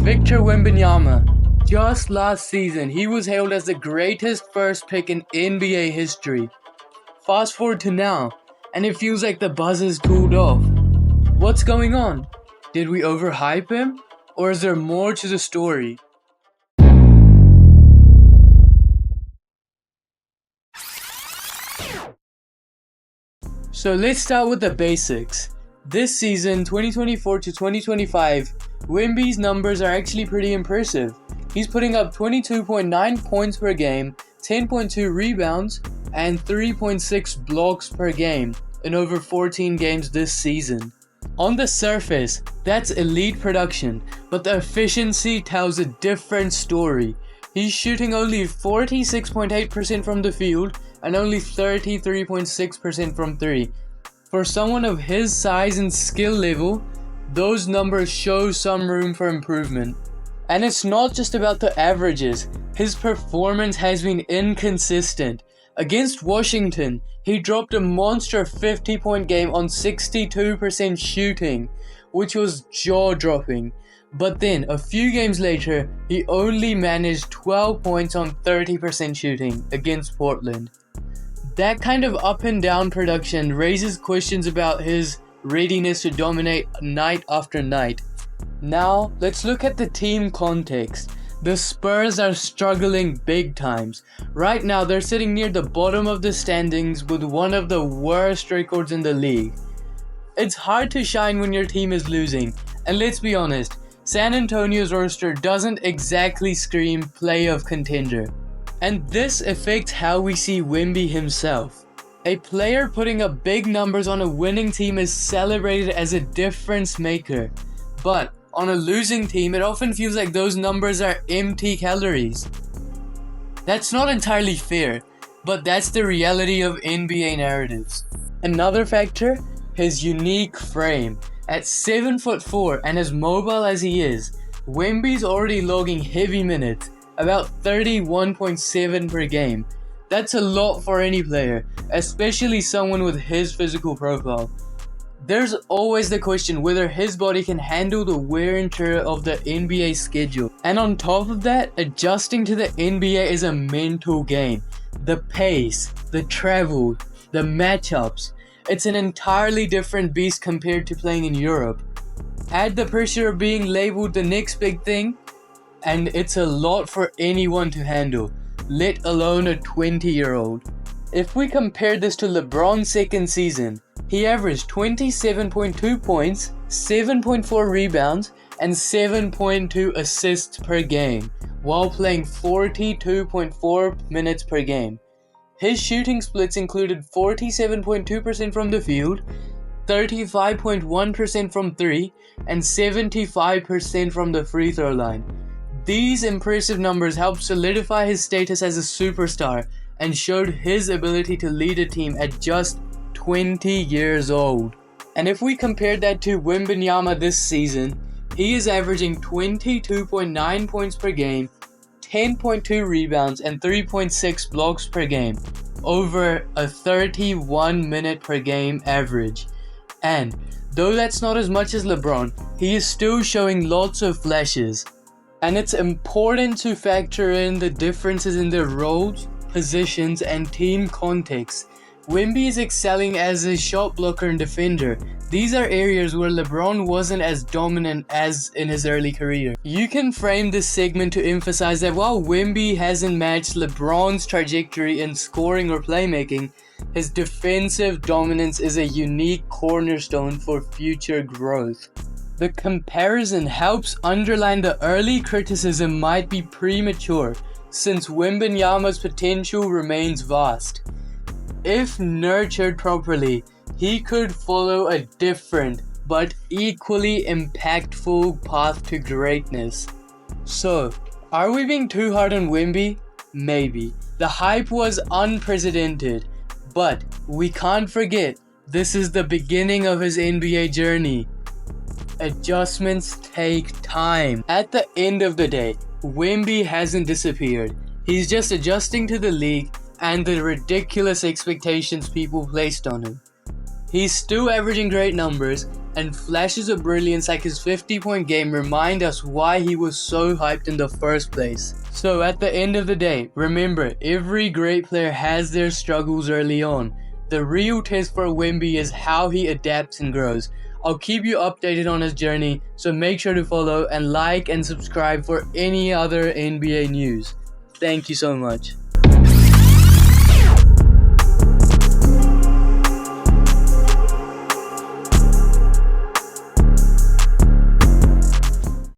Victor Wembanyama. Just last season, he was hailed as the greatest first pick in NBA history. Fast forward to now, and it feels like the buzz has cooled off. What's going on? Did we overhype him? Or is there more to the story? So let's start with the basics. This season, 2024 to 2025, Wemby's numbers are actually pretty impressive. He's putting up 22.9 points per game, 10.2 rebounds, and 3.6 blocks per game in over 14 games this season. On the surface, that's elite production, but the efficiency tells a different story. He's shooting only 46.8% from the field and only 33.6% from 3. For someone of his size and skill level, those numbers show some room for improvement. And it's not just about the averages, his performance has been inconsistent. Against Washington, he dropped a monster 50-point game on 62% shooting, which was jaw-dropping. But then, a few games later, he only managed 12 points on 30% shooting against Portland. That kind of up and down production raises questions about his readiness to dominate night after night. Now, let's look at the team context. The Spurs are struggling big times. Right now, they're sitting near the bottom of the standings with one of the worst records in the league. It's hard to shine when your team is losing, and let's be honest, San Antonio's roster doesn't exactly scream playoff contender. And this affects how we see Wemby himself. A player putting up big numbers on a winning team is celebrated as a difference maker. But on a losing team, it often feels like those numbers are empty calories. That's not entirely fair, but that's the reality of NBA narratives. Another factor, his unique frame. At 7'4" and as mobile as he is, Wemby's already logging heavy minutes, about 31.7 per game. That's a lot for any player, especially someone with his physical profile. There's always the question whether his body can handle the wear and tear of the NBA schedule. And on top of that, adjusting to the NBA is a mental game. The pace, the travel, the matchups. It's an entirely different beast compared to playing in Europe. Add the pressure of being labeled the next big thing, and it's a lot for anyone to handle, let alone a 20-year-old. If we compare this to LeBron's second season, he averaged 27.2 points, 7.4 rebounds, and 7.2 assists per game, while playing 42.4 minutes per game. His shooting splits included 47.2% from the field, 35.1% from 3, and 75% from the free throw line. These impressive numbers helped solidify his status as a superstar and showed his ability to lead a team at just 20 years old. And if we compare that to Wembanyama this season, he is averaging 22.9 points per game, 10.2 rebounds, and 3.6 blocks per game, over a 31 minute per game average. And though that's not as much as LeBron, he is still showing lots of flashes. And it's important to factor in the differences in their roles, positions, and team context. Wemby is excelling as a shot blocker and defender. These are areas where LeBron wasn't as dominant as in his early career. You can frame this segment to emphasize that while Wemby hasn't matched LeBron's trajectory in scoring or playmaking, his defensive dominance is a unique cornerstone for future growth. The comparison helps underline the early criticism might be premature, since Wembanyama's potential remains vast. If nurtured properly, he could follow a different but equally impactful path to greatness. So, are we being too hard on Wemby? Maybe. The hype was unprecedented, but we can't forget this is the beginning of his NBA journey. Adjustments take time. At the end of the day, Wemby hasn't disappeared. He's just adjusting to the league and the ridiculous expectations people placed on him. He's still averaging great numbers, and flashes of brilliance like his 50-point game remind us why he was so hyped in the first place. So at the end of the day, remember, every great player has their struggles early on. The real test for Wemby is how he adapts and grows. I'll keep you updated on his journey, so make sure to follow and like and subscribe for any other NBA news. Thank you so much.